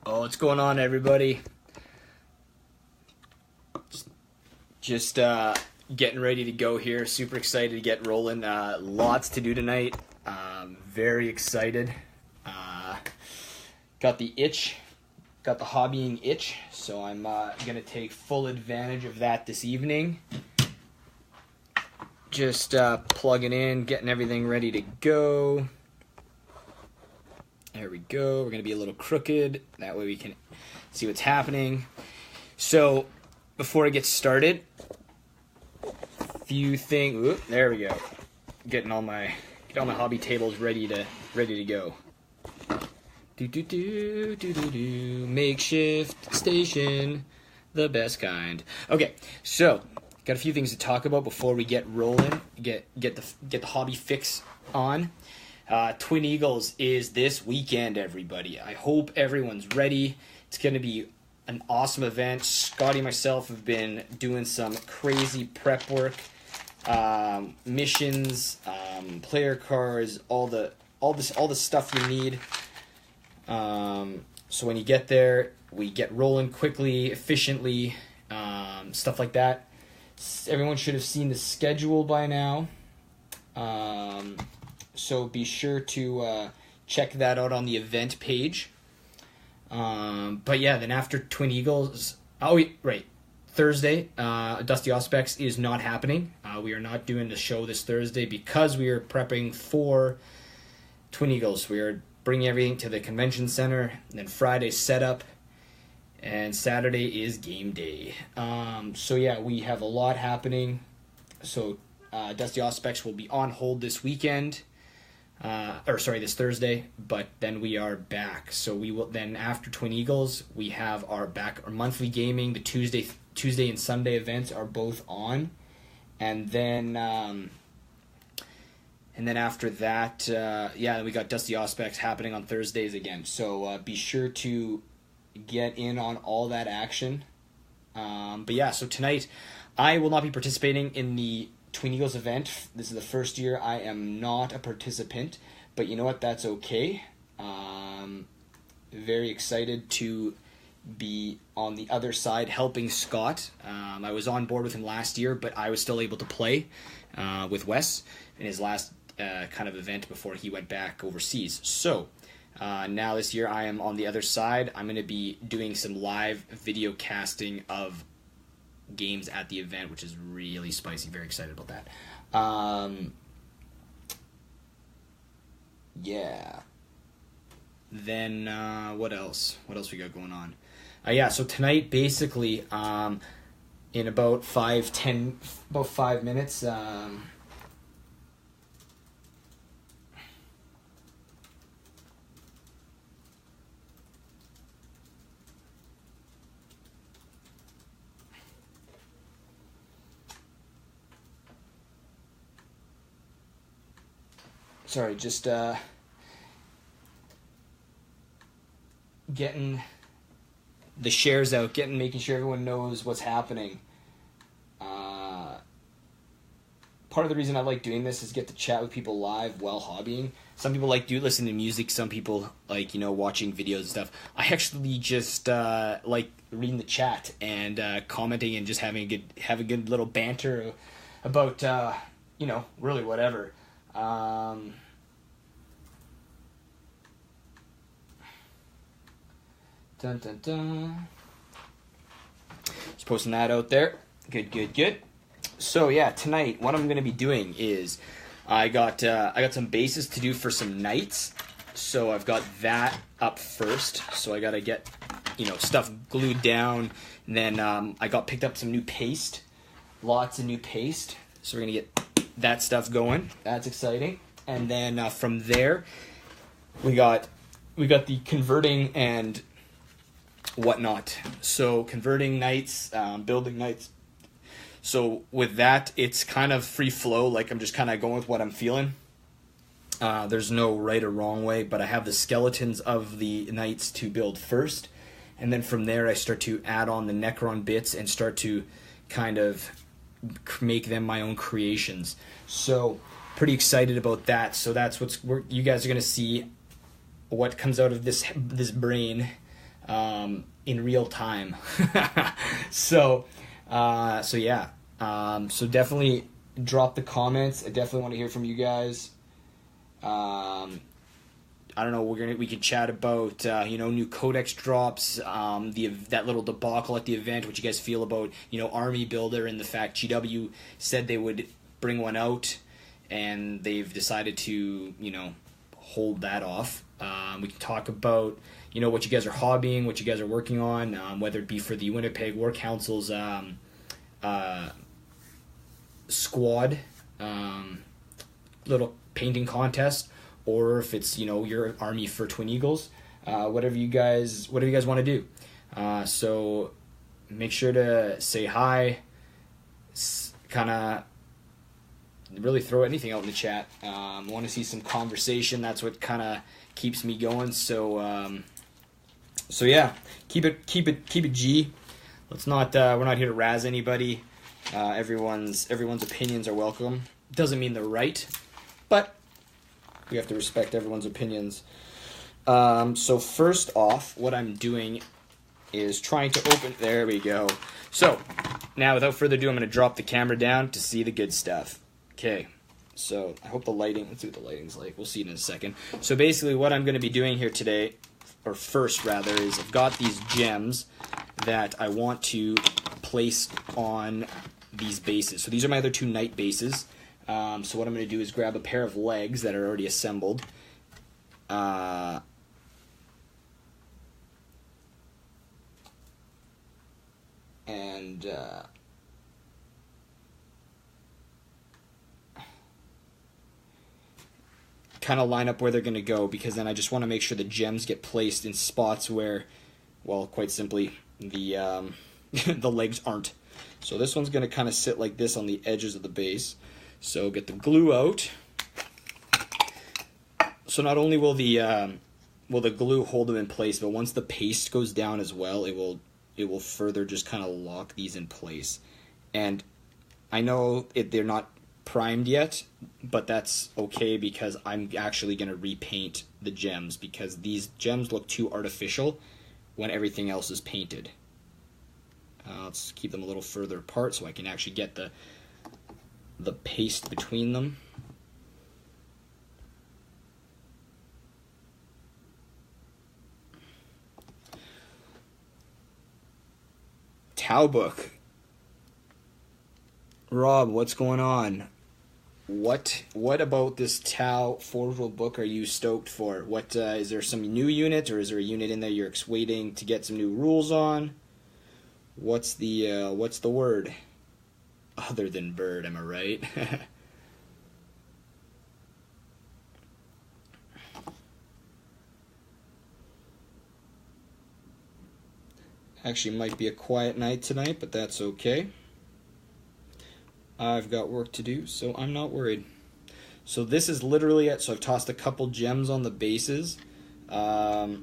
Oh, what's going on, everybody? Just getting ready to go here. Super excited to get rolling. Lots to do tonight. Very excited. Got the itch. Got the hobbying itch. So I'm going to take full advantage of that this evening. Just plugging in, getting everything ready to go. There we go. We're going to be a little crooked. That way we can see what's happening. So, before I get started, few things. There we go. Getting all my hobby tables ready to go. Makeshift station, the best kind. Okay, so got a few things to talk about before we get rolling. Get the hobby fix on. Twin Eagles is this weekend, everybody. I hope everyone's ready. It's going to be an awesome event. Scotty and myself have been doing some crazy prep work, missions, player cards, all the stuff you need. So when you get there, we get rolling quickly, efficiently, stuff like that. Everyone should have seen the schedule by now. So be sure to check that out on the event page. But yeah, then after Twin Eagles, Thursday, Dusty Auspex is not happening. We are not doing the show this Thursday because we are prepping for Twin Eagles. We are bringing everything to the convention center, and then Friday's setup, and Saturday is game day. So yeah, we have a lot happening. So Dusty Auspex will be on hold this weekend. This Thursday, but then we are back. So we will then, after Twin Eagles, we have our monthly gaming. The Tuesday and Sunday events are both on, and then after that, we got Dusty Auspex happening on Thursdays again. So be sure to get in on all that action. So tonight I will not be participating in the Twin Eagles event. This is the first year I am not a participant, but you know what? That's okay. Very excited to be on the other side helping Scott. I was on board with him last year, but I was still able to play with Wes in his last kind of event before he went back overseas. So now this year I am on the other side. I'm going to be doing some live video casting of games at the event, which is really spicy. Very excited about that. Then what else we got going on? So tonight, basically, in about 5 minutes, just getting the shares out, making sure everyone knows what's happening. Part of the reason I like doing this is get to chat with people live while hobbying. Some people listen to music. Some people watching videos and stuff. I actually just like reading the chat and commenting and just having a good little banter about really whatever. Dun, dun, dun. Just posting that out there. Good. So yeah, tonight what I'm going to be doing is I got some bases to do for some nights. So I've got that up first. So I got to get stuff glued down. And then I picked up some new paste. Lots of new paste. So we're going to get that stuff going. That's exciting. And then from there we got the converting and whatnot. So converting nights, building nights. So with that, it's kind of free flow. Like I'm just kind of going with what I'm feeling. There's no right or wrong way, but I have the skeletons of the knights to build first. And then from there, I start to add on the Necron bits and start to kind of make them my own creations. So pretty excited about that. So that's you guys are going to see what comes out of this brain in real time. So yeah. So definitely drop the comments. I definitely want to hear from you guys. I don't know. We can chat about new codex drops, that little debacle at the event. What you guys feel about Army Builder and the fact GW said they would bring one out, and they've decided to hold that off. We can talk about what you guys are hobbying, what you guys are working on, whether it be for the Winnipeg War Council's squad little painting contest, or if it's your army for Twin Eagles, whatever you guys want to do. So make sure to say hi, kind of really throw anything out in the chat. Want to see some conversation. That's what kind of keeps me going. So yeah, keep it G. Let's not we're not here to razz anybody. Everyone's opinions are welcome. Doesn't mean they're right, but we have to respect everyone's opinions. So first off, what I'm doing is trying to open. There we go. So now, without further ado, I'm going to drop the camera down to see the good stuff. Okay. So I hope the lighting. Let's see what the lighting's like. We'll see it in a second. So basically, what I'm going to be doing here today, or first rather, is I've got these gems that I want to place on these bases. So these are my other two knight bases. So what I'm going to do is grab a pair of legs that are already assembled. And kind of line up where they're going to go, because then I just want to make sure the gems get placed in spots where, well, quite simply, the the legs aren't. So this one's going to kind of sit like this on the edges of the base. So get the glue out. So not only will the glue hold them in place, but once the paste goes down as well, it will further just kind of lock these in place. And I know they're not primed yet, but that's okay, because I'm actually going to repaint the gems, because these gems look too artificial when everything else is painted. Let's keep them a little further apart so I can actually get the paste between them. Tau book. Rob, what's going on? What about this Tau Forge World book are you stoked for? What is there some new unit, or is there a unit in there you're waiting to get some new rules on? What's the word? Other than bird, am I right? Actually, might be a quiet night tonight, but that's okay. I've got work to do, so I'm not worried. So this is literally it. So I've tossed a couple gems on the bases. Actually,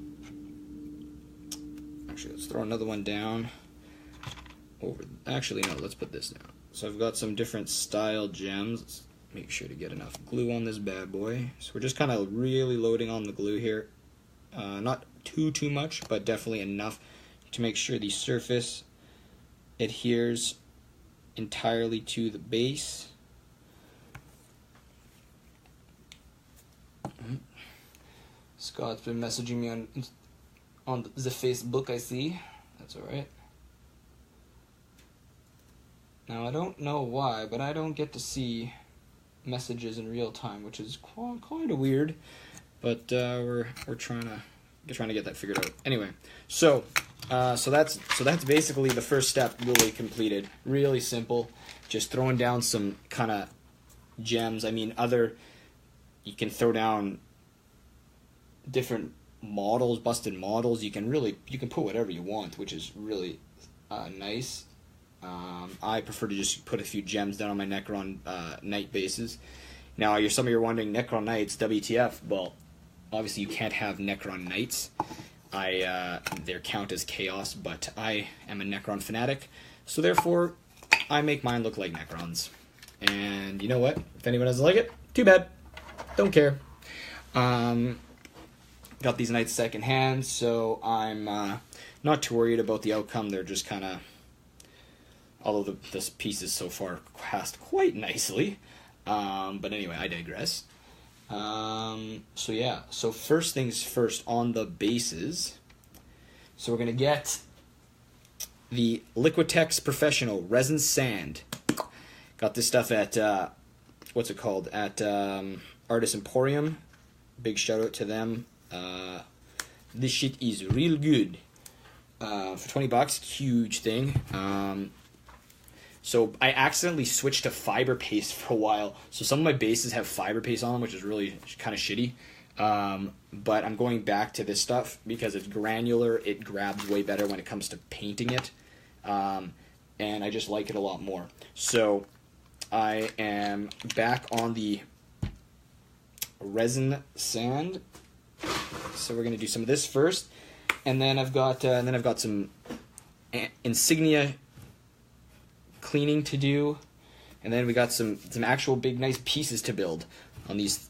let's throw another one down. Actually, no, let's put this down. So I've got some different style gems. Let's make sure to get enough glue on this bad boy. So we're just kind of really loading on the glue here. Not too much, but definitely enough to make sure the surface adheres entirely to the base. Scott's been messaging me on the Facebook, I see. That's alright. Now, I don't know why, but I don't get to see messages in real time, which is kind of weird. But we're trying to get that figured out. Anyway, so that's basically the first step really completed. Really simple, just throwing down some kind of gems. I mean, you can throw down different models, busted models. You can put whatever you want, which is really nice. I prefer to just put a few gems down on my Necron Knight bases. Now, some of you are wondering, Necron Knights, WTF? Well, obviously you can't have Necron Knights. Their count as Chaos, but I am a Necron fanatic, so therefore I make mine look like Necrons. And you know what? If anyone doesn't like it, too bad. Don't care. Got these nice second hand, so I'm not too worried about the outcome. They're just kind of, although the pieces so far cast quite nicely. But anyway, I digress. So yeah, so first things first on the bases. So we're going to get the Liquitex Professional Resin Sand. Got this stuff at, what's it called? At Artist Emporium. Big shout out to them. This shit is real good. For $20, huge thing. So I accidentally switched to fiber paste for a while. So some of my bases have fiber paste on them, which is really kind of shitty. But I'm going back to this stuff because it's granular. It grabs way better when it comes to painting it. And I just like it a lot more. So I am back on the resin sand. So we're going to do some of this first. And then I've got some insignia cleaning to do, and then we got some actual big nice pieces to build on these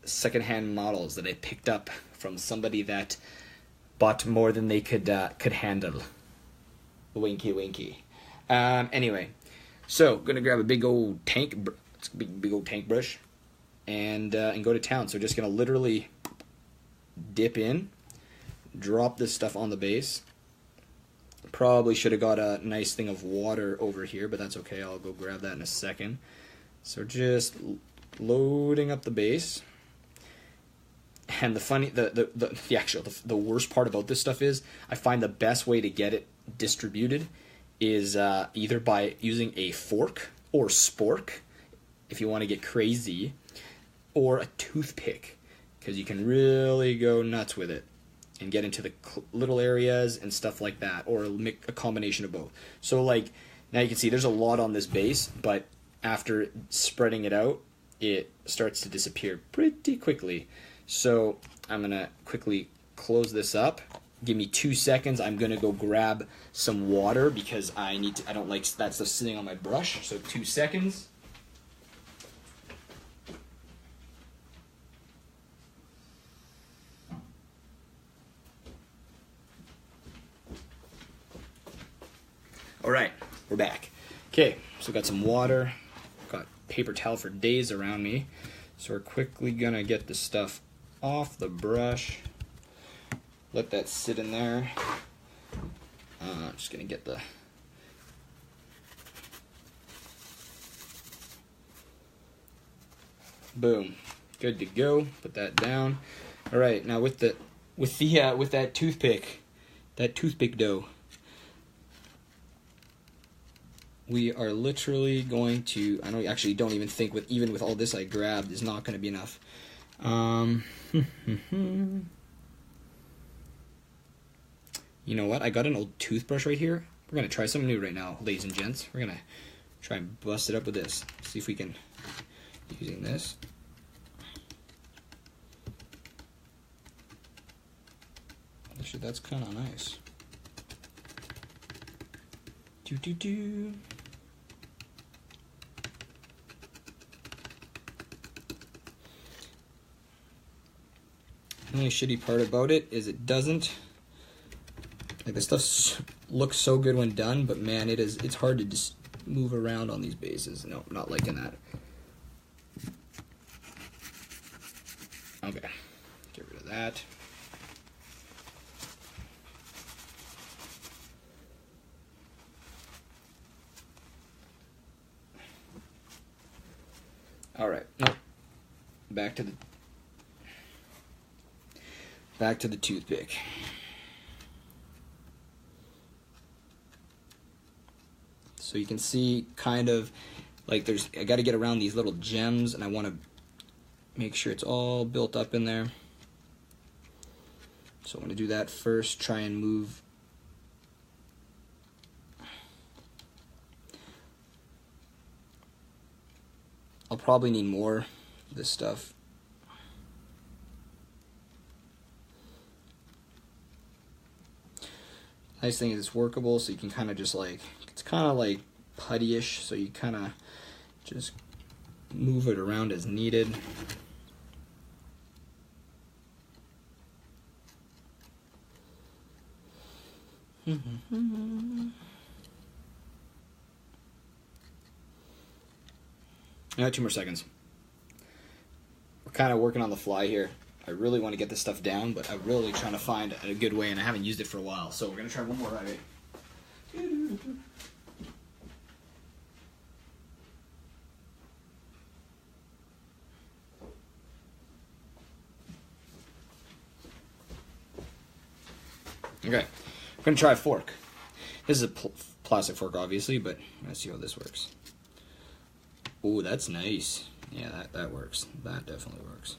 secondhand models that I picked up from somebody that bought more than they could handle. Winky winky. Anyway, so gonna grab a big old tank brush and go to town. So just gonna literally dip in, drop this stuff on the base. Probably should have got a nice thing of water over here, but that's okay. I'll go grab that in a second. So just loading up the base. And the worst part about this stuff is I find the best way to get it distributed is either by using a fork or spork, if you want to get crazy, or a toothpick, because you can really go nuts with it and get into the little areas and stuff like that, or a combination of both. So like, now you can see there's a lot on this base, but after spreading it out, it starts to disappear pretty quickly. So I'm gonna quickly close this up. Give me 2 seconds. I'm gonna go grab some water because I don't like that stuff sitting on my brush. So 2 seconds. All right, we're back. Okay, so got some water, got paper towel for days around me. So we're quickly gonna get the stuff off the brush. Let that sit in there. Just gonna get the boom, good to go. Put that down. All right, now with that toothpick dough, we are literally going to, I don't even think even with all this I grabbed is not going to be enough. You know what? I got an old toothbrush right here. We're going to try something new right now, ladies and gents. We're going to try and bust it up with this. See if we can, using this. Actually, that's kind of nice. Do. The only shitty part about it is it doesn't, like, this stuff looks so good when done, but man, it's hard to just move around on these bases. No, I'm not liking that. Okay, get rid of that. All right, nope. Back to the toothpick. So you can see kind of like I got to get around these little gems, and I want to make sure it's all built up in there. So I'm going to do that first, try and move. I'll probably need more of this stuff. Nice thing is it's workable, so you can kind of just like, it's kind of like putty-ish, so you kind of just move it around as needed. I got 2 more seconds. We're kind of working on the fly here. I really want to get this stuff down, but I'm really trying to find a good way, and I haven't used it for a while. So we're going to try one more right. Okay, we're going to try a fork. This is a plastic fork, obviously, but let's see how this works. Ooh, that's nice. Yeah, that works. That definitely works.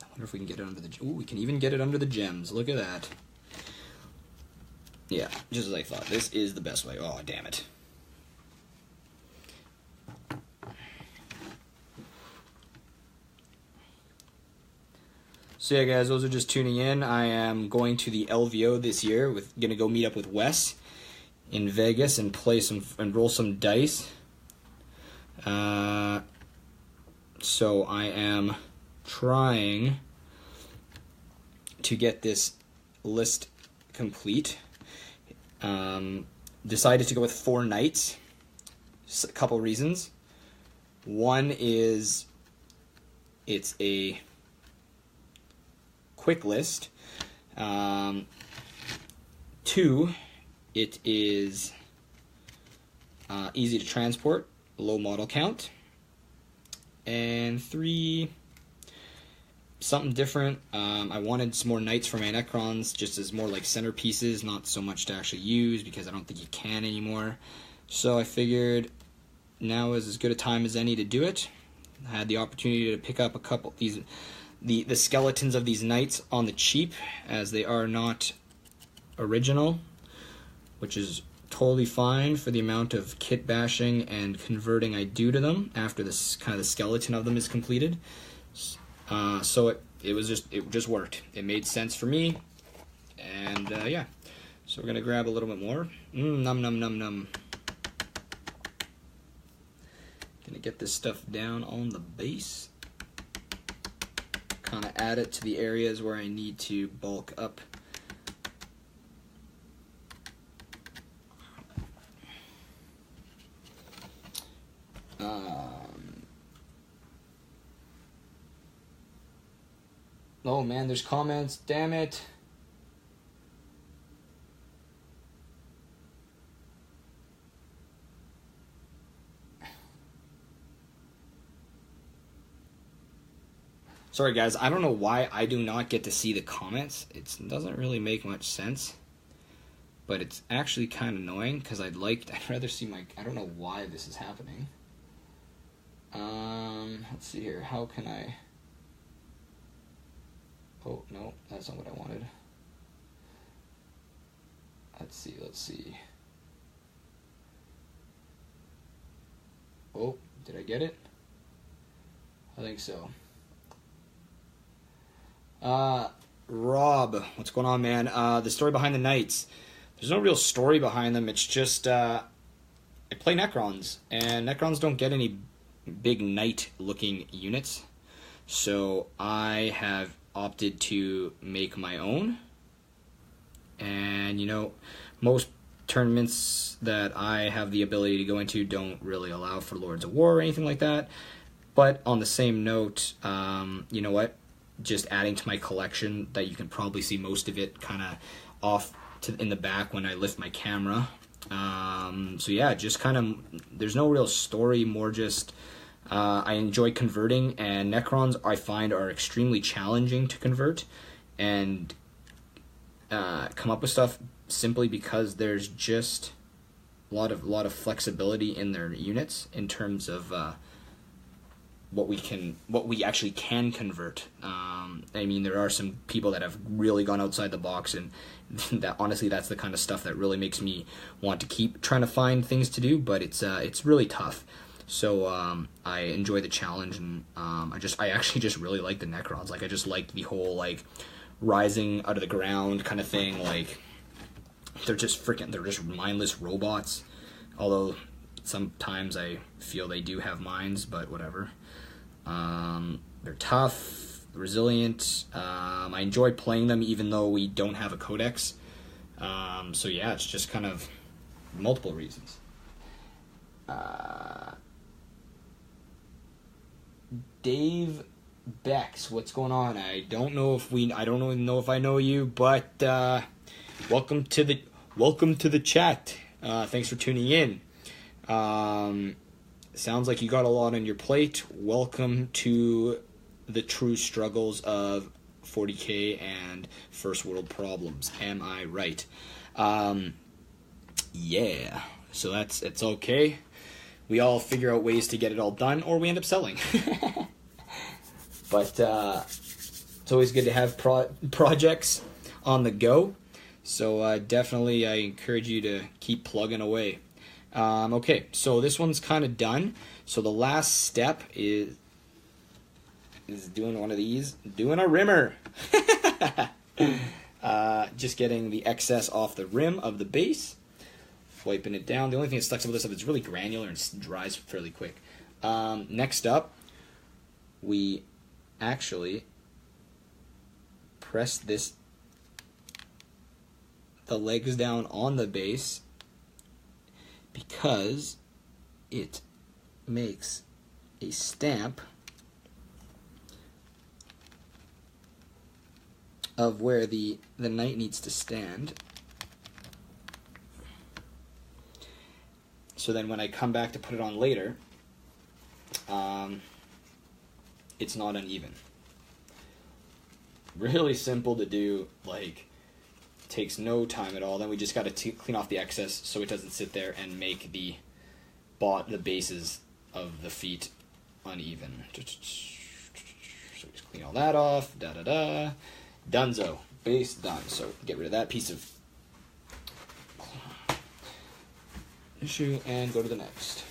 I wonder if we can get it under the... Ooh, we can even get it under the gems. Look at that. Yeah, just as I thought. This is the best way. Oh, damn it. So yeah, guys, those are just tuning in. I am going to the LVO this year. Gonna go meet up with Wes in Vegas and play and roll some dice. So I am trying to get this list complete. Decided to go with 4 nights. A couple reasons. One is it's a quick list. 2, it is easy to transport, low model count. And 3, something different. I wanted some more knights for my Necrons, just as more like centerpieces, not so much to actually use, because I don't think you can anymore. So I figured now is as good a time as any to do it. I had the opportunity to pick up a couple of the skeletons of these knights on the cheap, as they are not original, which is totally fine for the amount of kit bashing and converting I do to them after this kind of the skeleton of them is completed. So it just worked. It made sense for me, and yeah. So we're gonna grab a little bit more. Num num num num. Gonna get this stuff down on the base. Kind of add it to the areas where I need to bulk up. Oh man, there's comments, damn it. Sorry guys, I don't know why I do not get to see the comments. It doesn't really make much sense. But it's actually kind of annoying, because I'd rather see I don't know why this is happening. Let's see here, how can I... Oh, no, that's not what I wanted. Let's see. Oh, did I get it? I think so. Rob, what's going on, man? The story behind the Knights. There's no real story behind them. It's just, I play Necrons, and Necrons don't get any big knight-looking units. So I have opted to make my own. And, you know, most tournaments that I have the ability to go into don't really allow for Lords of War or anything like that. But on the same note, you know what? Just adding to my collection, that you can probably see most of it kind of off in the back when I lift my camera. So yeah, just kind of, there's no real story, more just I enjoy converting, and Necrons I find are extremely challenging to convert and come up with stuff, simply because there's just a lot of flexibility in their units in terms of what we actually can convert. I mean, there are some people that have really gone outside the box, and that honestly, that's the kind of stuff that really makes me want to keep trying to find things to do. But it's really tough. So I enjoy the challenge, and I actually just really like the Necrons. Like, I just like the whole like rising out of the ground kind of thing. Like, they're just mindless robots. Although sometimes I feel they do have minds, but whatever. They're tough. resilient. I enjoy playing them even though we don't have a codex. So yeah, it's just kind of multiple reasons. Dave Bex, what's going on? I don't know if I know you, but welcome to the chat. Thanks for tuning in. Sounds like you got a lot on your plate. Welcome to the true struggles of 40K and first world problems. Am I right? Yeah. So it's okay. We all figure out ways to get it all done, or we end up selling. But it's always good to have projects on the go. So definitely I encourage you to keep plugging away. Okay, so this one's kind of done. So the last step is doing one of these, doing a rimmer. Just getting the excess off the rim of the base, wiping it down. The only thing that sucks about this stuff is it's really granular and dries fairly quick. Next up, we actually press the legs down on the base because it makes a stamp of where the knight needs to stand. So then when I come back to put it on later, it's not uneven. Really simple to do, like, takes no time at all. Then we just got to clean off the excess so it doesn't sit there and make the bases of the feet uneven. So we just clean all that off. Dunzo. Base done. So get rid of that piece of issue and go to the next.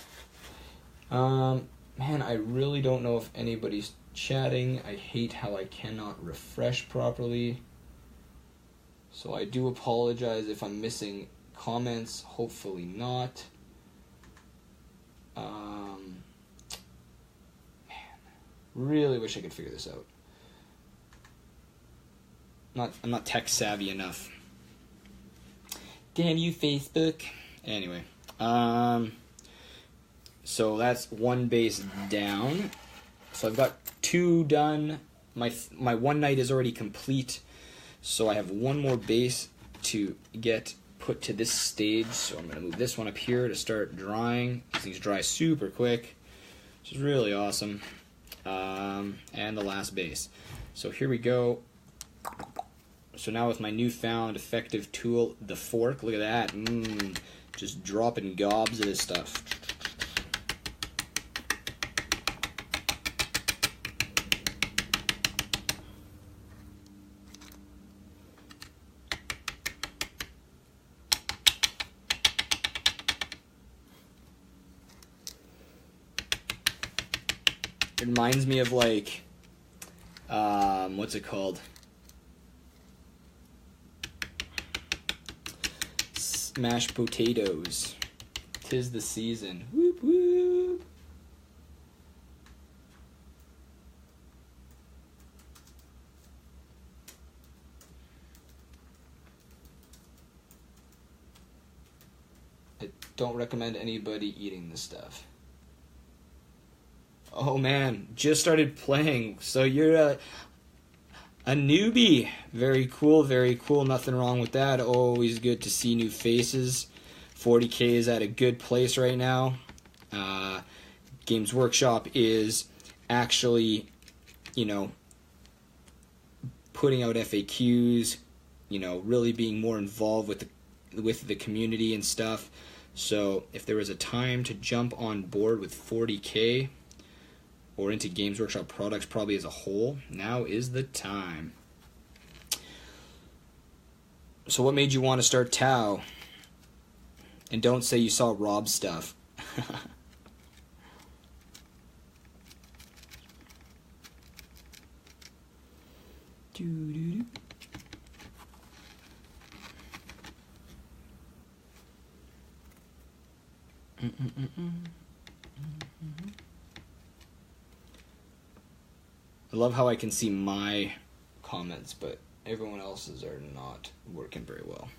Man, I really don't know if anybody's chatting. I hate how I cannot refresh properly. So I do apologize if I'm missing comments. Hopefully not. Man, really wish I could figure this out. I'm not tech savvy enough. Damn you, Facebook. Anyway, so that's one base down. So I've got two done. My one knight is already complete. So I have one more base to get put to this stage. So I'm going to move this one up here to start drying. These things dry super quick, which is really awesome. And the last base. So here we go. So now with my newfound effective tool, the fork, look at that. Just dropping gobs of this stuff. It reminds me of, like, what's it called? Mashed potatoes. 'Tis the season. Whoop whoop. I don't recommend anybody eating this stuff. Oh man, just started playing. So you're a newbie. Very cool, very cool. Nothing wrong with that. Always good to see new faces. 40K is at a good place right now. Games Workshop is actually, putting out FAQs, really being more involved with the community and stuff. So if there was a time to jump on board with 40K or into Games Workshop products probably as a whole, now is the time. So what made you want to start Tau? And don't say you saw Rob's stuff. Doo-doo-doo. I love how I can see my comments, but everyone else's are not working very well.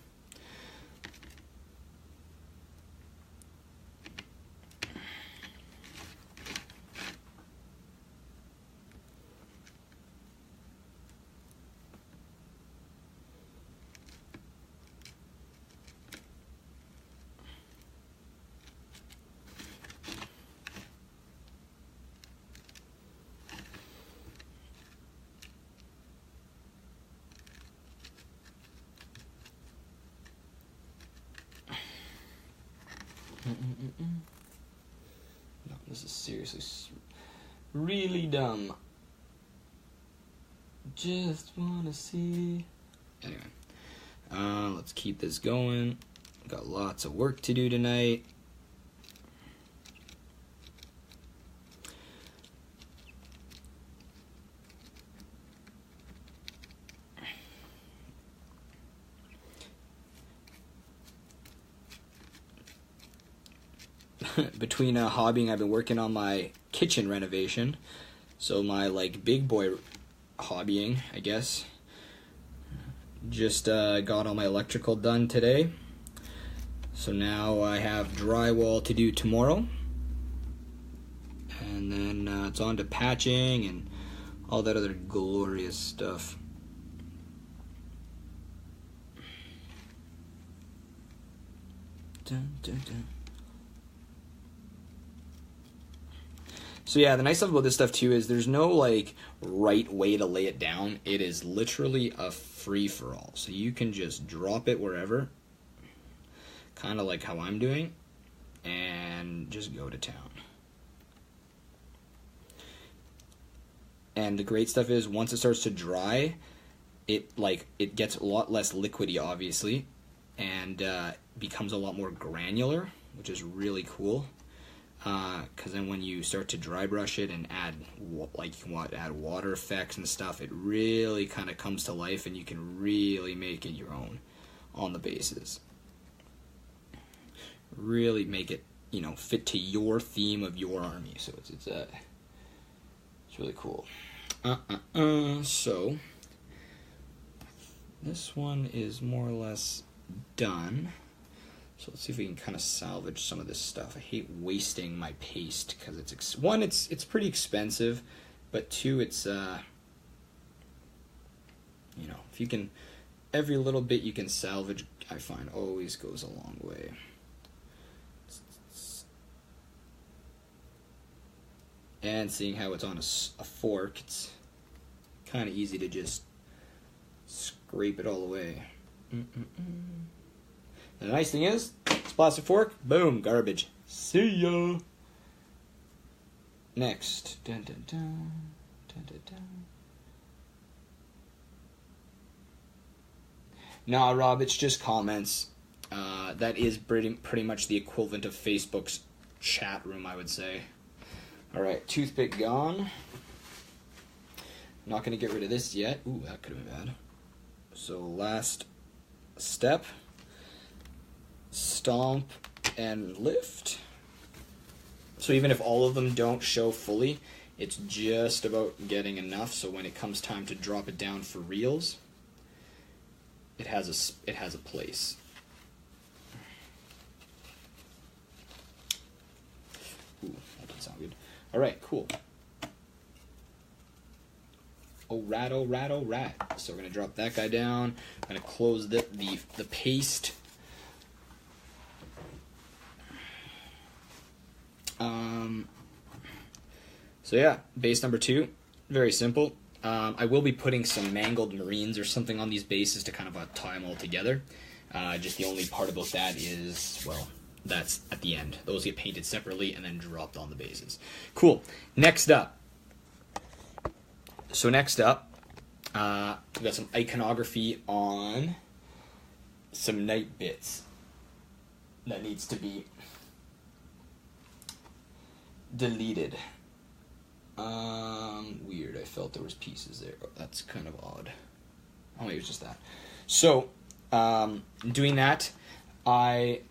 No, this is seriously really dumb. Just wanna see. Anyway, let's keep this going. Got lots of work to do tonight. Between hobbying, I've been working on my kitchen renovation. So my like big boy hobbying, I guess. Just got all my electrical done today. So now I have drywall to do tomorrow. And then it's on to patching and all that other glorious stuff. Dun, dun, dun. So yeah, the nice stuff about this stuff too is there's no like right way to lay it down. It is literally a free-for-all. So you can just drop it wherever, kind of like how I'm doing, and just go to town. And the great stuff is once it starts to dry, it gets a lot less liquidy, obviously, and becomes a lot more granular, which is really cool. Because then when you start to dry brush it and add add water effects and stuff, it really kind of comes to life, and you can really make it your own on the bases. Really make it, you know, fit to your theme of your army. So it's really cool. So this one is more or less done. So let's see if we can kind of salvage some of this stuff. I hate wasting my paste because it's pretty expensive, but two, it's you know, if you can, every little bit you can salvage, I find always goes a long way. And seeing how it's on a fork, it's kind of easy to just scrape it all away. And the nice thing is, it's plastic fork, boom, garbage. See ya. Next. Dun, dun, dun, dun, dun, dun. Nah, Rob, it's just comments. That is pretty much the equivalent of Facebook's chat room, I would say. Alright, toothpick gone. Not going to get rid of this yet. Ooh, that could have been bad. So last step. Stomp and lift. So even if all of them don't show fully, it's just about getting enough so when it comes time to drop it down for reels, it has a place. Ooh, that doesn't sound good. All right, cool. Oh rat, oh rat, oh rat. So we're gonna drop that guy down. I'm gonna close the paste. So yeah, base number 2, very simple. I will be putting some mangled marines or something on these bases to kind of tie them all together. Just the only part about that is, well, that's at the end. Those get painted separately and then dropped on the bases. Cool. Next up. So next up, we've got some iconography on some knight bits that needs to be deleted. Weird. I felt there was pieces there. Oh, that's kind of odd. Oh, maybe it was just that. So, doing that, I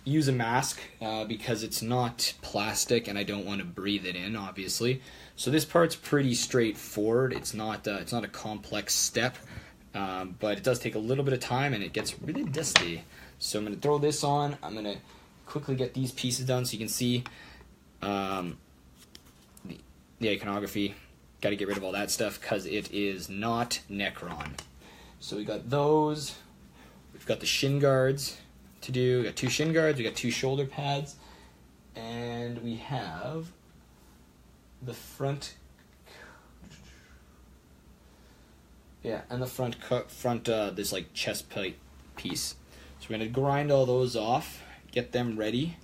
use a mask because it's not plastic and I don't want to breathe it in, obviously. So this part's pretty straightforward. It's not a complex step, but it does take a little bit of time and it gets really dusty. So I'm going to throw this on. I'm going to quickly get these pieces done so you can see the iconography. Got to get rid of all that stuff because it is not Necron. So we got those. We've got the shin guards to do. We got 2 shin guards. We got 2 shoulder pads, and we have the front. Yeah, and the front this like chest plate piece. So we're gonna grind all those off, get them ready,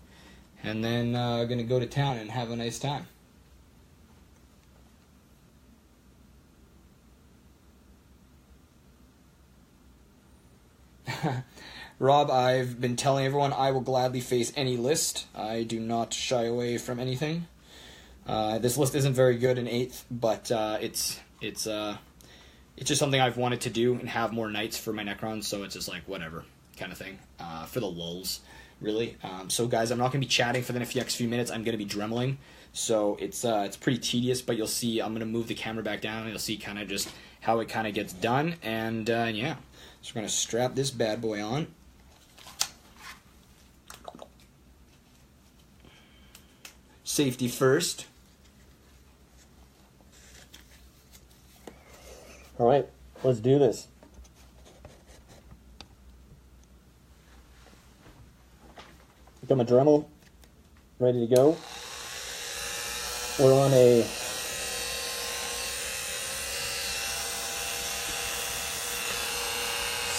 and then gonna go to town and have a nice time. Rob, I've been telling everyone I will gladly face any list. I do not shy away from anything. This list isn't very good in 8th, but it's just something I've wanted to do and have more knights for my Necrons, so it's just like whatever kind of thing for the lulz, really. So guys, I'm not going to be chatting for the next few minutes. I'm going to be dremeling, so it's pretty tedious, but you'll see I'm going to move the camera back down and you'll see kind of just how it kind of gets done, and yeah. So we're going to strap this bad boy on. Safety first. All right, let's do this. Got my Dremel ready to go. We're on a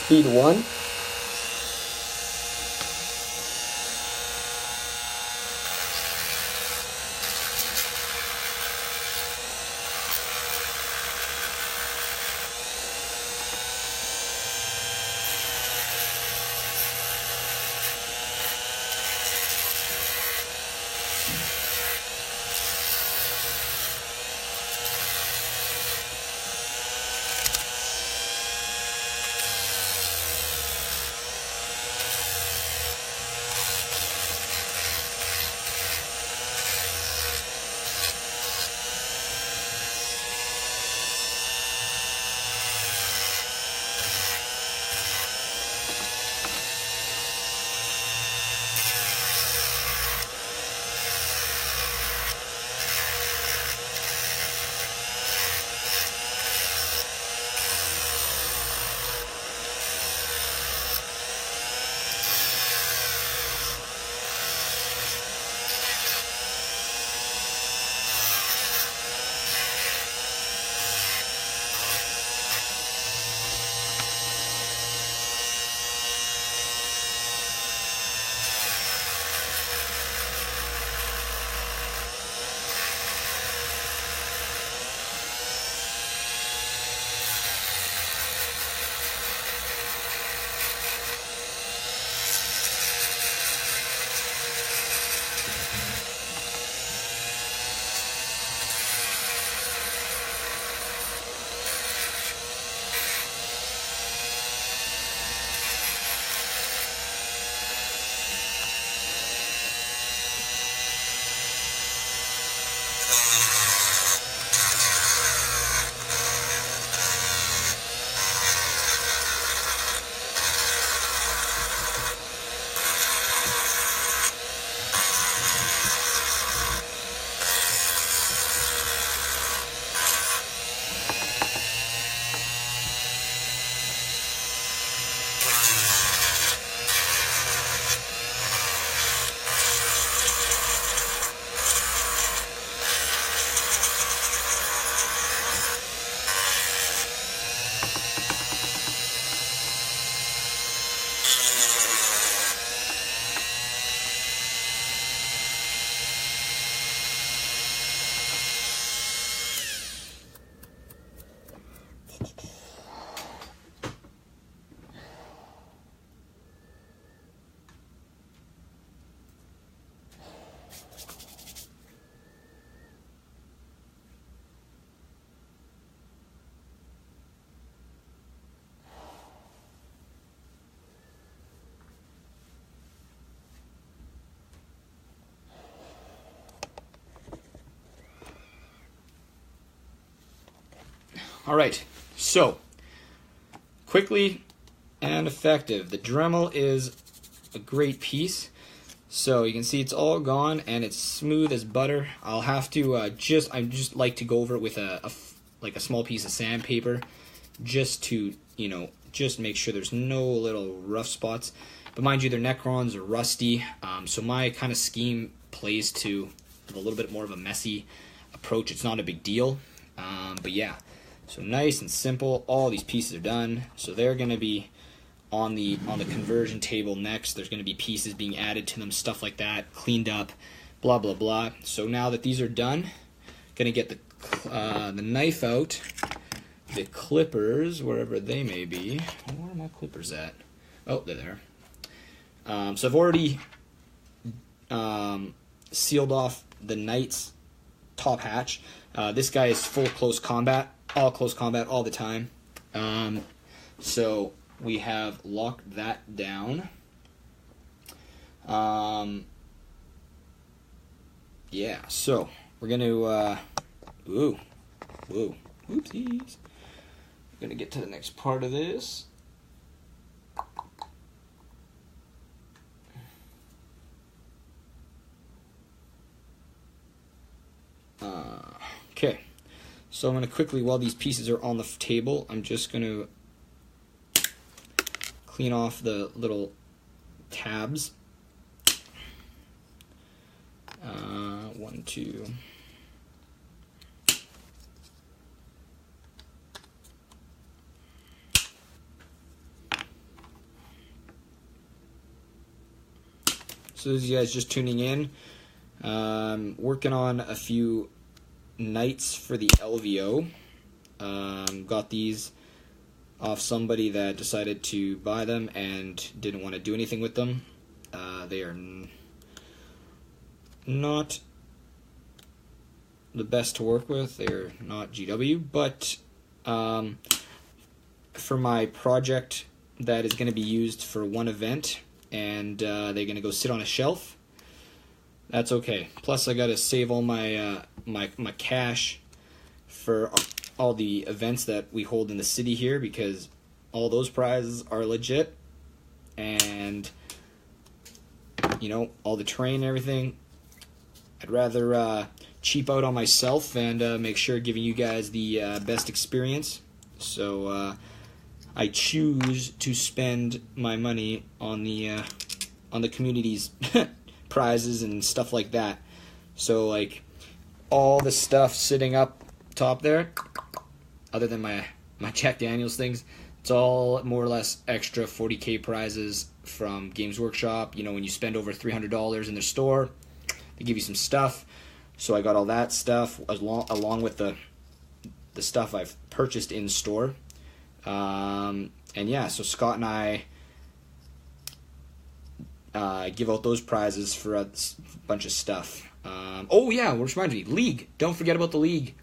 speed 1. All right, so quickly and effective. The Dremel is a great piece. So you can see it's all gone and it's smooth as butter. I'll have to I just like to go over it with a small piece of sandpaper, just to, you know, just make sure there's no little rough spots. But mind you, their Necrons are rusty, so my kind of scheme plays to a little bit more of a messy approach. It's not a big deal, but yeah. So nice and simple. All these pieces are done. So they're going to be on the conversion table next. There's going to be pieces being added to them, stuff like that, cleaned up, blah blah blah. So now that these are done, going to get the knife out, the clippers wherever they may be. Where are my clippers at? Oh, they're there. So I've already sealed off the Knight's top hatch. This guy is full close combat, all close combat all the time. So we have locked that down. Yeah, so we're gonna oopsies. We're gonna get to the next part of this. Okay, so I'm gonna quickly, while these pieces are on the table, I'm just gonna clean off the little tabs. 1, 2. So as you guys just tuning in, working on a few Knights for the LVO. Got these off somebody that decided to buy them and didn't want to do anything with them. They are not the best to work with. They're not GW, but for my project that is going to be used for one event, and they're going to go sit on a shelf, that's okay. Plus I got to save all my my cash for all the events that we hold in the city here, because all those prizes are legit, and you know, all the terrain and everything. I'd rather cheap out on myself and make sure giving you guys the best experience. So I choose to spend my money on the community's prizes and stuff like that. So like all the stuff sitting up top there, other than my Jack Daniels things, it's all more or less extra 40K prizes from Games Workshop. You know, when you spend over $300 in their store, they give you some stuff. So I got all that stuff along with the stuff I've purchased in store. And yeah, so Scott and I give out those prizes for a bunch of stuff. Oh yeah, which reminds me, League. Don't forget about the League.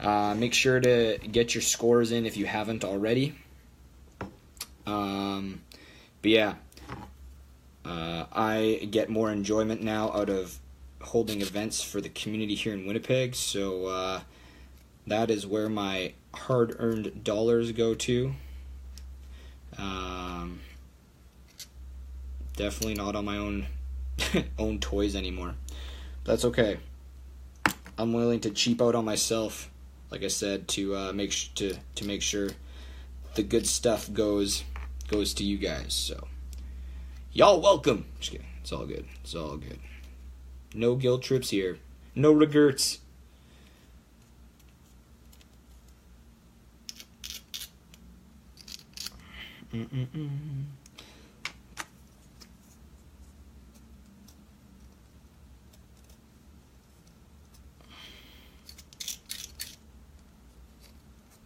Make sure to get your scores in if you haven't already. But yeah, I get more enjoyment now out of holding events for the community here in Winnipeg, so that is where my hard-earned dollars go to. Definitely not on my own toys anymore. But that's okay. I'm willing to cheap out on myself, like I said, to make sure the good stuff goes to you guys. So y'all welcome. Just kidding. It's all good. It's all good. No guilt trips here. No regrets.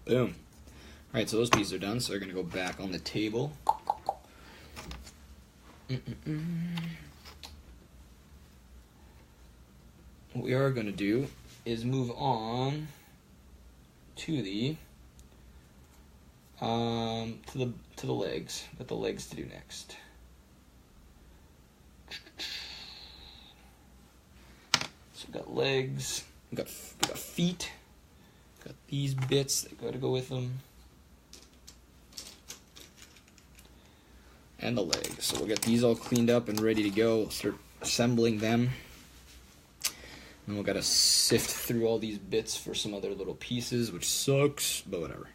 Boom. Alright, so those pieces are done, so they're going to go back on the table. What we are going to do is move on to the legs. Got the legs to do next. So we got legs, we got feet, Got these bits that gotta go with them. And the leg. So we'll get these all cleaned up and ready to go. We'll start assembling them. And we'll gotta sift through all these bits for some other little pieces, which sucks, but whatever.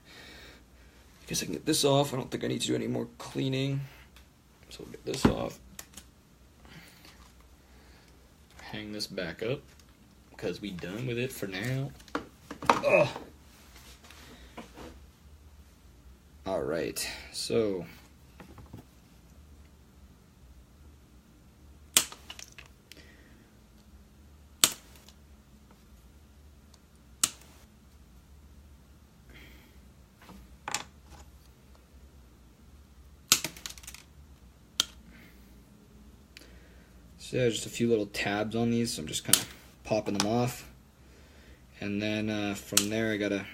I guess I can get this off. I don't think I need to do any more cleaning. So we'll get this off. Hang this back up, because we done with it for now. Ugh. Alright, so... So yeah, just a few little tabs on these, so I'm just kind of popping them off. And then from there I gotta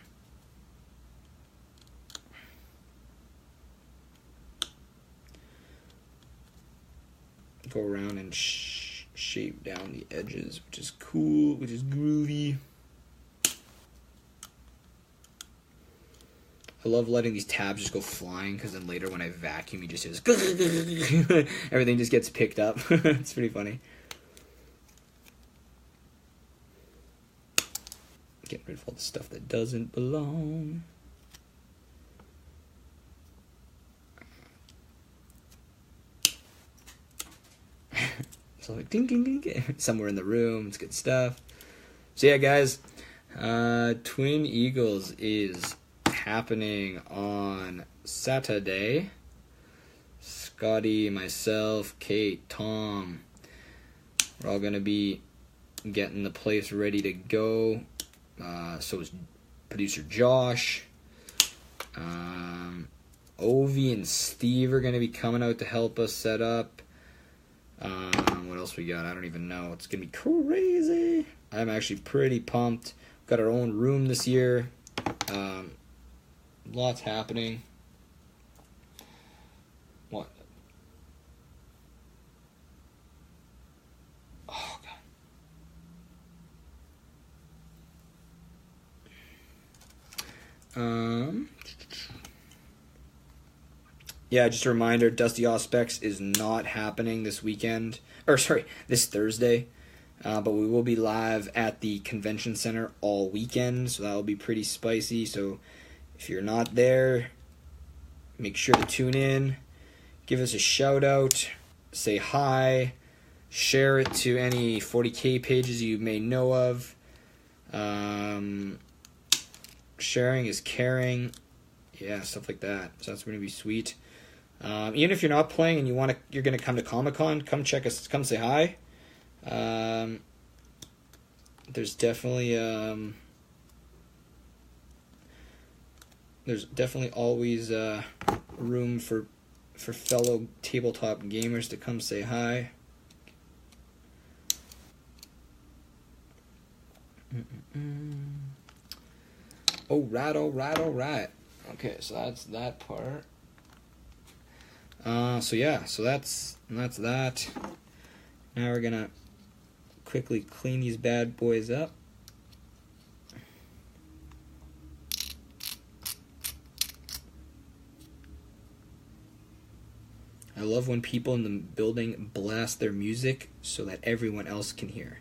go around and shape down the edges, which is cool, which is groovy. I love letting these tabs just go flying, because then later when I vacuum, you just hear this everything just gets picked up. It's pretty funny. Getting rid of all the stuff that doesn't belong. So like ding ding ding, somewhere in the room. It's good stuff. So yeah, guys, Twin Eagles is happening on Saturday. Scotty, myself, Kate, Tom, we're all gonna be getting the place ready to go. So is producer Josh. Ovi and Steve are gonna be coming out to help us set up. What else we got? I don't even know. It's gonna be crazy. I'm actually pretty pumped. We've got our own room this year. Lots happening. What? Oh, God. Yeah, just a reminder, Dusty Auspex is not happening this weekend. Or, sorry, this Thursday. But we will be live at the convention center all weekend, so that will be pretty spicy. So if you're not there, make sure to tune in, give us a shout out, say hi, share it to any 40K pages you may know of. Sharing is caring. Yeah, stuff like that. So that's going to be sweet. Even if you're not playing and you're going to come to Comic-Con, come check us, come say hi. There's definitely always room for fellow tabletop gamers to come say hi. All right. Okay, so that's that part. So that's that. Now we're gonna quickly clean these bad boys up. I love when people in the building blast their music so that everyone else can hear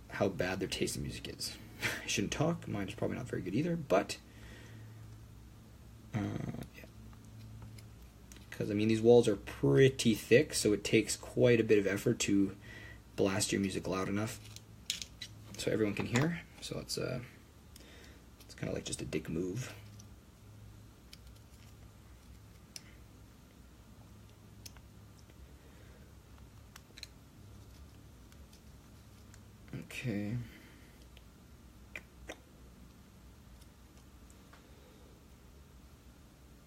how bad their taste in music is. I shouldn't talk. Mine is probably not very good either, but yeah. Because, I mean, these walls are pretty thick, so it takes quite a bit of effort to blast your music loud enough so everyone can hear. So it's kind of like just a dick move. Okay.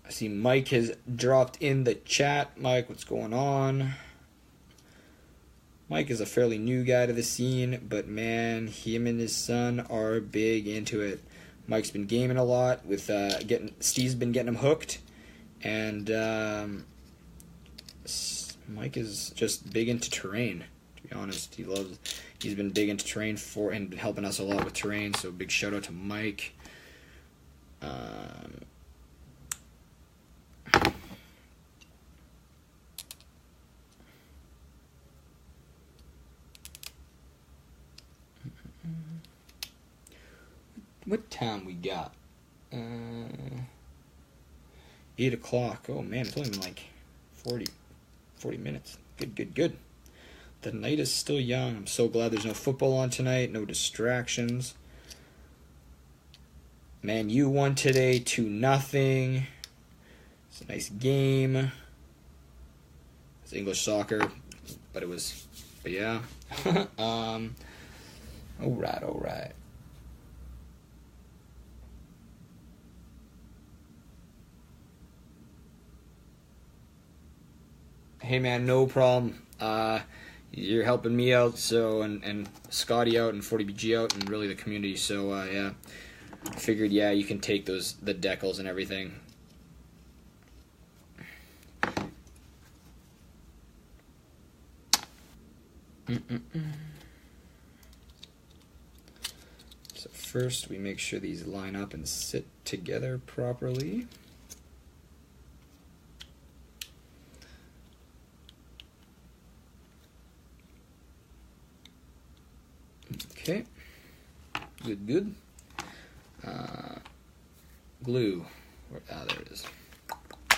I see Mike has dropped in the chat. Mike, what's going on? Mike is a fairly new guy to the scene, but man, him and his son are big into it. Mike's been gaming a lot with Steve's been getting him hooked, and Mike is just big into terrain, to be be honest. He's been big into terrain and helping us a lot with terrain, so big shout out to Mike. What time we got? 8 o'clock. Oh man, it's only been like 40 minutes. Good. The night is still young. I'm so glad there's no football on tonight, no distractions. Man, you won today 2-0. It's a nice game. It's English soccer, but yeah. Alright. Hey man, no problem. You're helping me out, so and Scotty out and 40BG out and really the community. So yeah, I figured you can take the decals and everything. So first we make sure these line up and sit together properly. Okay, good. Glue. There it is. I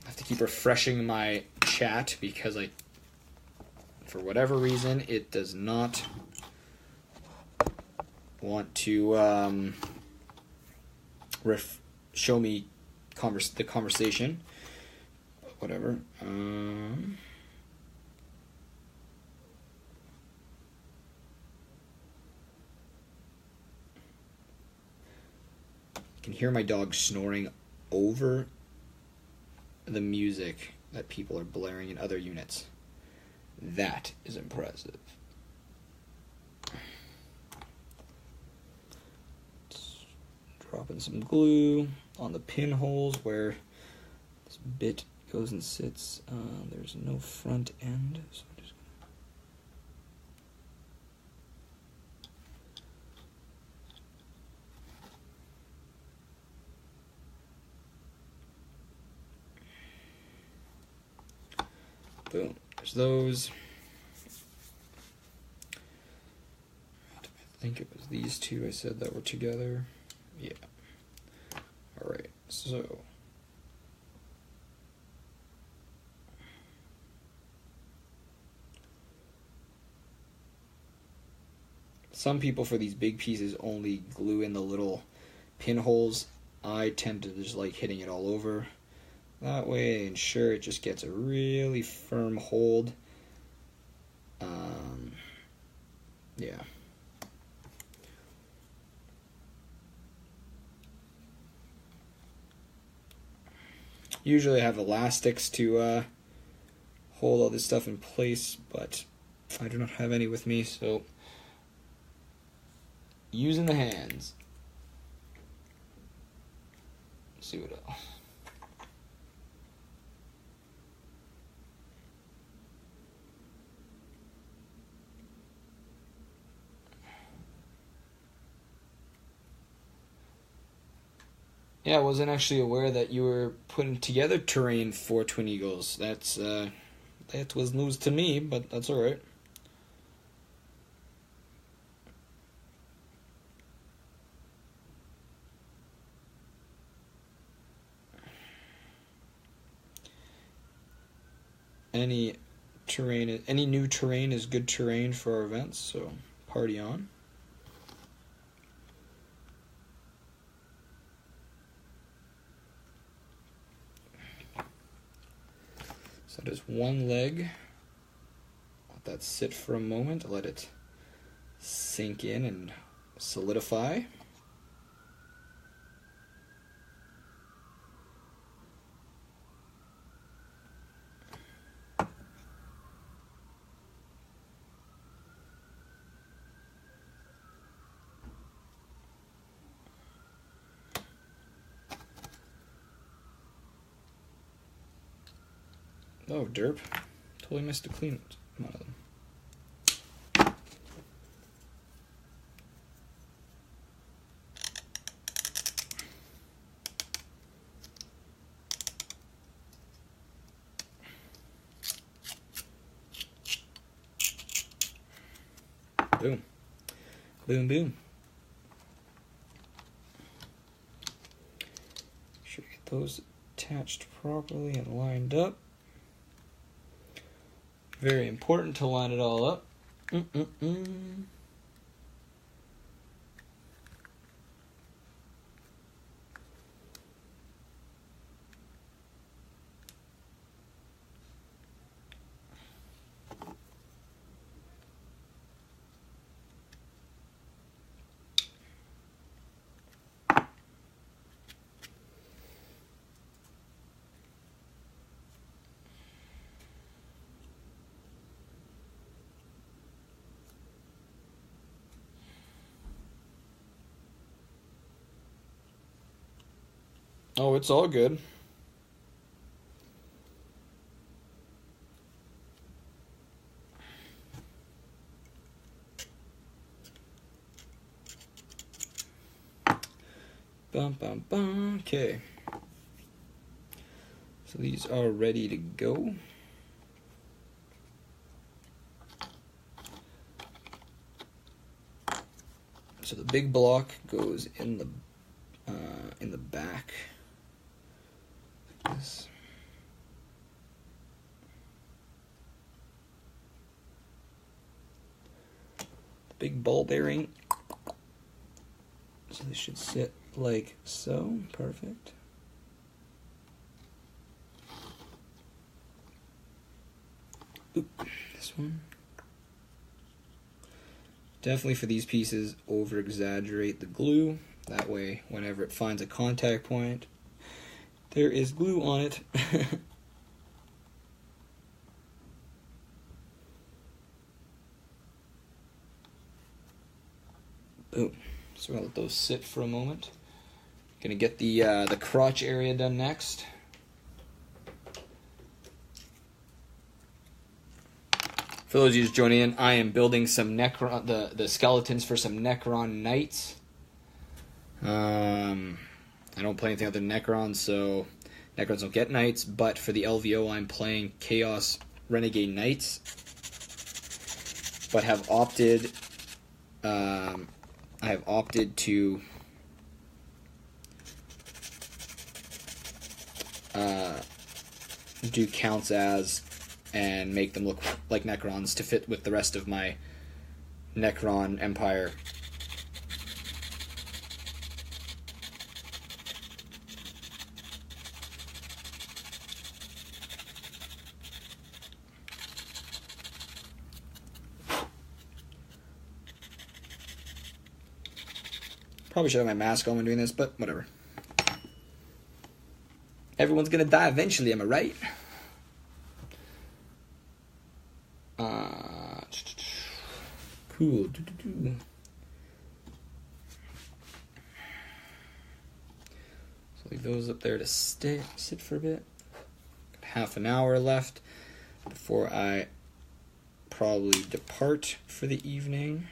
have to keep refreshing my chat because for whatever reason, it does not want to show me the conversation. Whatever. Can hear my dog snoring over the music that people are blaring in other units. That is impressive. Just dropping some glue on the pinholes where this bit goes and sits. There's no front end, so I'm just boom, there's those. I think it was these two I said that were together. Yeah. Alright, so some people for these big pieces only glue in the little pinholes. I tend to just like hitting it all over. That way I ensure it just gets a really firm hold. Yeah. Usually I have elastics to hold all this stuff in place, but I do not have any with me, so using the hands. Let's see what else. Yeah, I wasn't actually aware that you were putting together terrain for Twin Eagles. That was news to me, but that's alright. Any new terrain is good terrain for our events, so party on. So that is one leg. Let that sit for a moment, let it sink in and solidify. Oh, derp. Totally missed to clean it. One of them. Boom. Boom, boom. Should get those attached properly and lined up. Very important to line it all up. Oh, it's all good. Bum, bum, bum. Okay. So these are ready to go. So the big block goes in the back. Like this. The big ball bearing. So this should sit like so. Perfect. Oop, this one. Definitely for these pieces, over exaggerate the glue. That way, whenever it finds a contact point, there is glue on it. Boom. So we're gonna let those sit for a moment. Gonna get the crotch area done next. For those of you just joining in, I am building some Necron, the skeletons for some Necron Knights. I don't play anything other than Necrons, so Necrons don't get Knights, but for the LVO I'm playing Chaos Renegade Knights, but have opted, I have opted to do counts as and make them look like Necrons to fit with the rest of my Necron Empire. Probably should have my mask on when doing this, but whatever. Everyone's gonna die eventually, am I right? Cool. So leave those up there to sit for a bit. Half an hour left before I probably depart for the evening.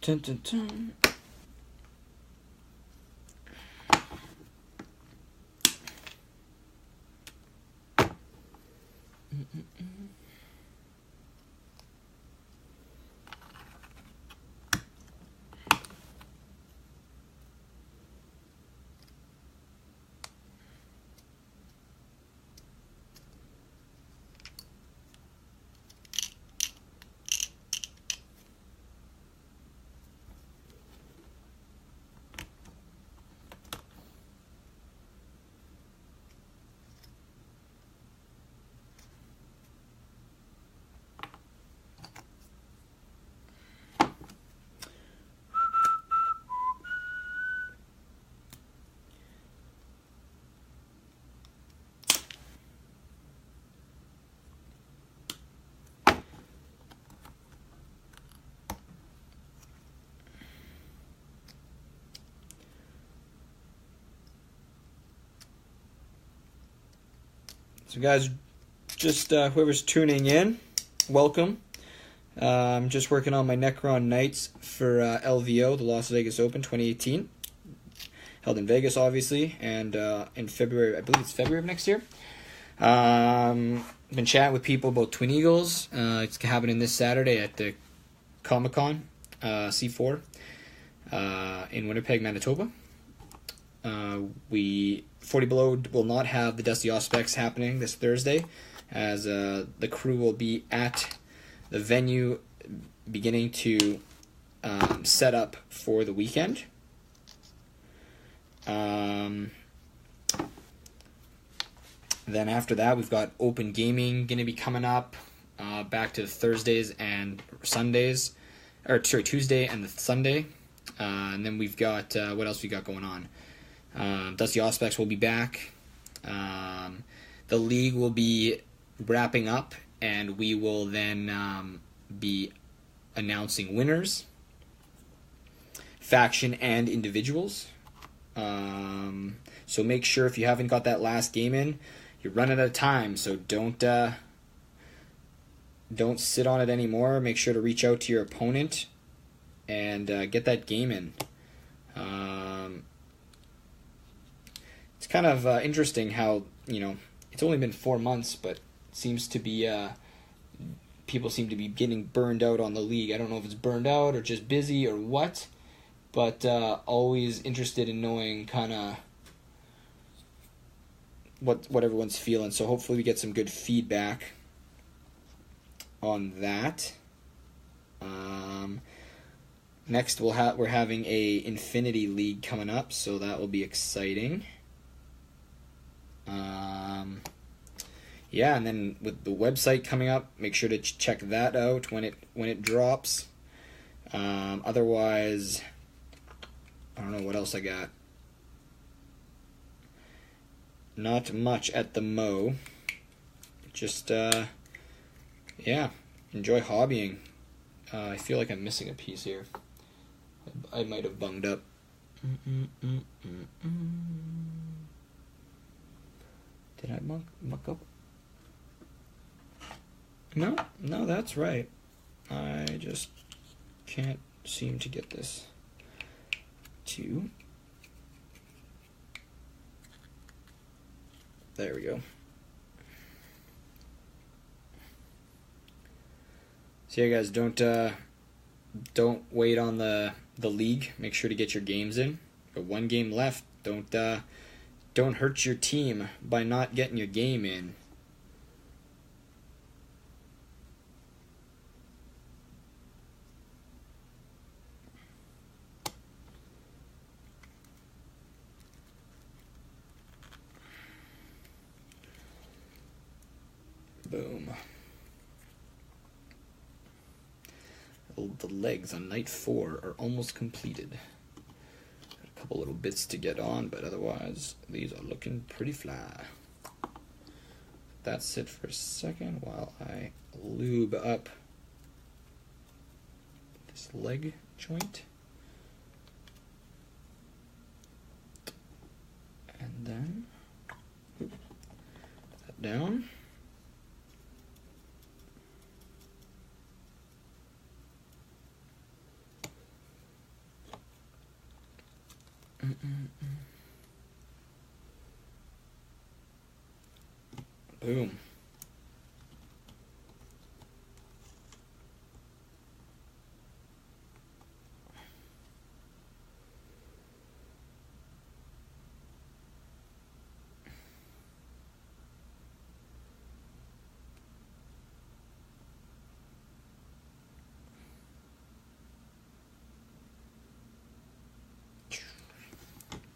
Dun, dun, dun. So guys, just whoever's tuning in, welcome. I'm just working on my Necron Knights for LVO, the Las Vegas Open 2018. Held in Vegas, obviously, and in February, I believe it's February of next year. Been chatting with people about Twin Eagles. It's happening this Saturday at the Comic-Con C4 in Winnipeg, Manitoba. 40 Below will not have the Dusty Auspex happening this Thursday, as the crew will be at the venue beginning to set up for the weekend. Then after that, we've got open gaming going to be coming up, back to Thursdays and Sundays, or sorry, Tuesday and the Sunday. And then we've got, what else we got going on? Dusty Auspex will be back. The league will be wrapping up, and we will then be announcing winners, faction and individuals. So make sure, if you haven't got that last game in, you're running out of time, so don't sit on it anymore. Make sure to reach out to your opponent and get that game in. It's kind of interesting how, it's only been 4 months, but it seems to be people seem to be getting burned out on the league. I don't know if it's burned out or just busy or what, but always interested in knowing kind of what everyone's feeling. So hopefully we get some good feedback on that. Next we're having a Infinity League coming up, so that will be exciting. Yeah, and then with the website coming up, make sure to check that out when it drops. Otherwise, I don't know what else I got. Not much at the mo. Just yeah, enjoy hobbying. I feel like I'm missing a piece here. I might have bunged up. Did I muck up? No, that's right. I just can't seem to get this to... There we go. So yeah, guys, don't wait on the league. Make sure to get your games in. Got one game left. Don't hurt your team by not getting your game in. Boom. The legs on night 4 are almost completed. Got a couple little bits to get on, but otherwise these are looking pretty fly. That's it for a second while I lube up this leg joint. And then put that down. Boom.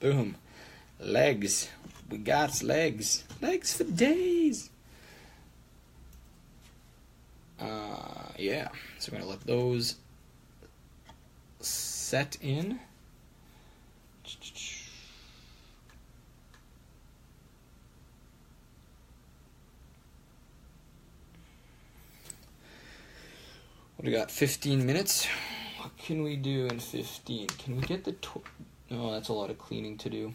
Boom. Legs. We got legs. Legs for days. Yeah. So we're going to let those set in. What do we got? 15 minutes. What can we do in 15? Can we get the... No, that's a lot of cleaning to do.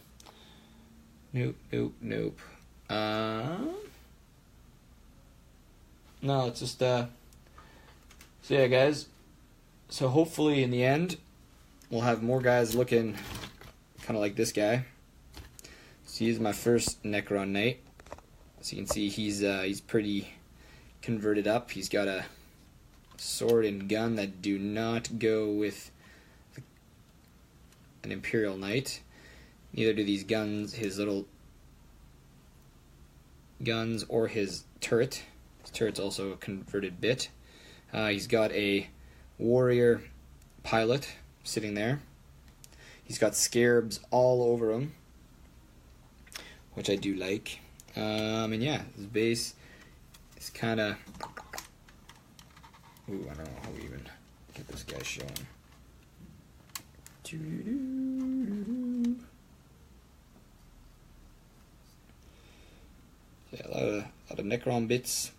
Nope, nope, nope. No, it's just, So yeah, guys. So hopefully in the end, we'll have more guys looking kind of like this guy. So he's my first Necron Knight. So you can see he's pretty converted up. He's got a sword and gun that do not go with an Imperial Knight. Neither do these guns, his little guns or his turret. His turret's also a converted bit. He's got a warrior pilot sitting there. He's got scarabs all over him, which I do like. And yeah, his base is kind of... Ooh, I don't know how we even get this guy showing. Yeah, a lot of Necron bits.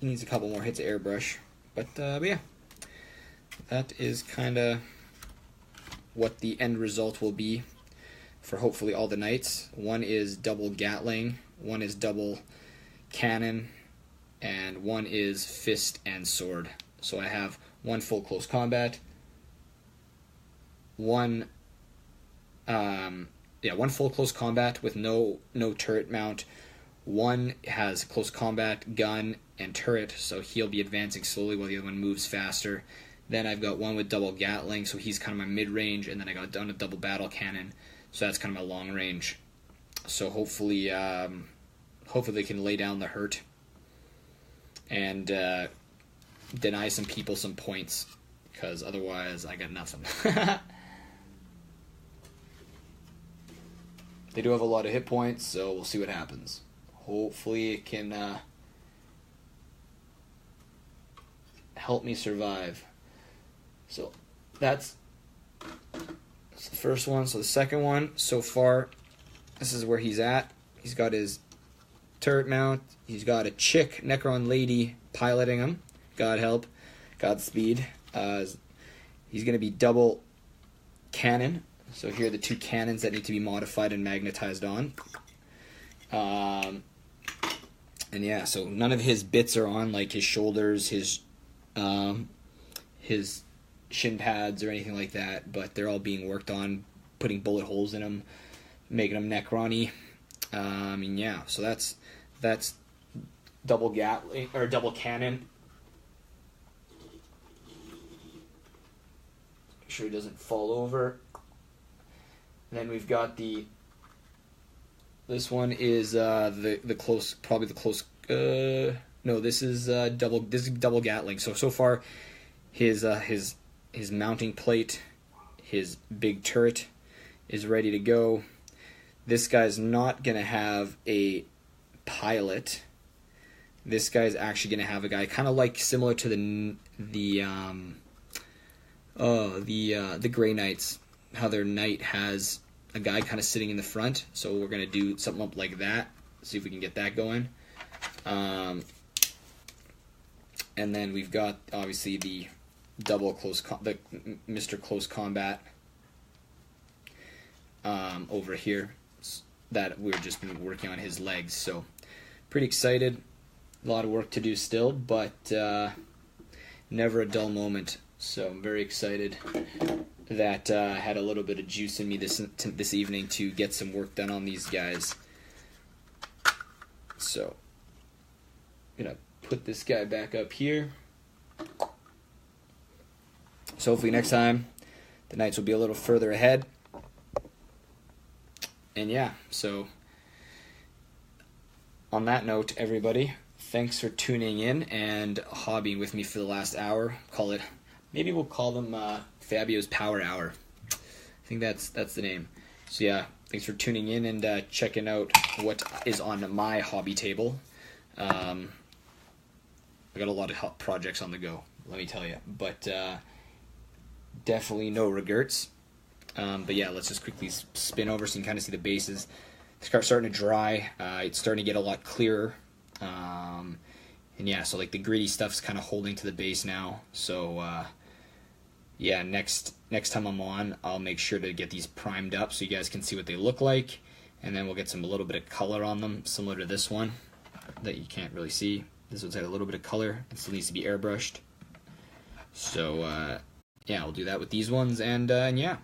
He needs a couple more hits of airbrush, but yeah, that is kind of what the end result will be for hopefully all the knights. One is double Gatling, one is double cannon, and one is fist and sword. So I have one full close combat, one full close combat with no turret mount. One has close combat, gun, and turret, so he'll be advancing slowly while the other one moves faster. Then I've got one with double Gatling, so he's kind of my mid-range, and then I got down a double battle cannon, so that's kind of my long range. So hopefully they can lay down the hurt and deny some people some points, because otherwise I got nothing. They do have a lot of hit points, so we'll see what happens. Hopefully it can help me survive. So that's the first one. So the second one, so far, this is where he's at. He's got his turret mount. He's got a chick Necron lady piloting him. God help. Godspeed. He's going to be double cannon. So here are the two cannons that need to be modified and magnetized on. And yeah, so none of his bits are on, like his shoulders, his shin pads or anything like that, but they're all being worked on, putting bullet holes in them, making them Necron-y. And yeah, so that's double Gatling or double cannon. Make sure he doesn't fall over. And then we've got this one is the close, probably the close. No, this is double Gatling. So far, his mounting plate, his big turret, is ready to go. This guy's not gonna have a pilot. This guy's actually gonna have a guy kind of like similar to the Grey Knights, how their knight has a guy kind of sitting in the front. So we're gonna do something up like that. See if we can get that going. And then we've got obviously the double the Mr. Close Combat over here that we've just been working on his legs. So pretty excited. A lot of work to do still, but never a dull moment. So I'm very excited. that had a little bit of juice in me this evening to get some work done on these guys. So, I'm going to put this guy back up here. So hopefully next time the Knights will be a little further ahead. And yeah, so on that note, everybody, thanks for tuning in and hobbying with me for the last hour. Maybe we'll call them Fabio's Power Hour. I think that's the name. So yeah, thanks for tuning in and checking out what is on my hobby table. I got a lot of projects on the go, let me tell you. But definitely no regrets. But yeah, let's just quickly spin over so you can kind of see the bases. It's starting to dry. It's starting to get a lot clearer. And yeah, so like the gritty stuff's kind of holding to the base now. So yeah, next time I'm on, I'll make sure to get these primed up so you guys can see what they look like. And then we'll get a little bit of color on them, similar to this one that you can't really see. This one's got a little bit of color. It still needs to be airbrushed. So yeah, I'll do that with these ones. And yeah,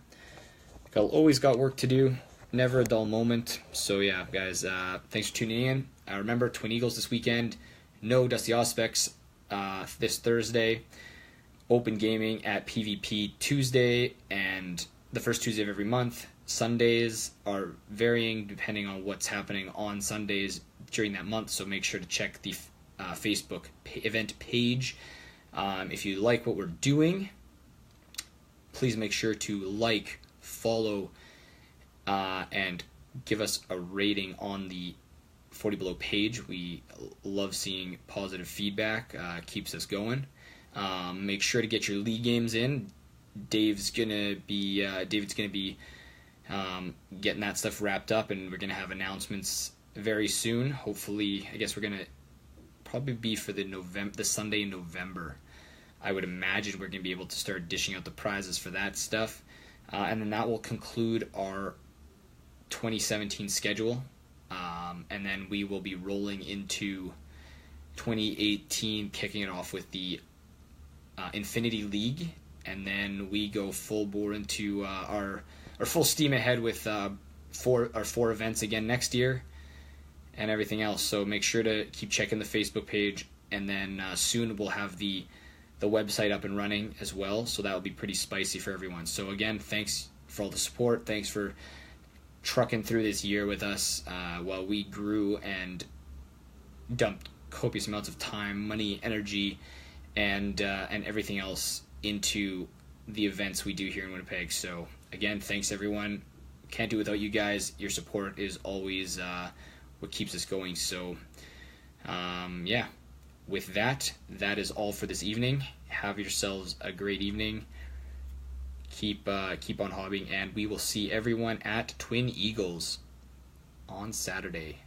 always got work to do. Never a dull moment. So yeah, guys, thanks for tuning in. Remember, Twin Eagles this weekend. No Dusty Auspex this Thursday. Open gaming at PvP Tuesday and the first Tuesday of every month. Sundays are varying depending on what's happening on Sundays during that month, so make sure to check the Facebook event page. If you like what we're doing, please make sure to like, follow, and give us a rating on the 40 Below page. We love seeing positive feedback. Keeps us going. Make sure to get your league games in. David's gonna be getting that stuff wrapped up, and we're gonna have announcements very soon. Hopefully, I guess we're gonna probably be for the Sunday in November. I would imagine we're gonna be able to start dishing out the prizes for that stuff, and then that will conclude our 2017 schedule, and then we will be rolling into 2018, kicking it off with the Infinity League, and then we go full bore into our full steam ahead with our four events again next year and everything else. So make sure to keep checking the Facebook page, and then soon we'll have the website up and running as well, so that will be pretty spicy for everyone. So again, thanks for all the support. Thanks for trucking through this year with us while we grew and dumped copious amounts of time, money, energy, and everything else into the events we do here in Winnipeg. So again, thanks everyone. Can't do it without you guys. Your support is always what keeps us going. So yeah, with that is all for this evening. Have yourselves a great evening. Keep on hobbying, and we will see everyone at Twin Eagles on Saturday.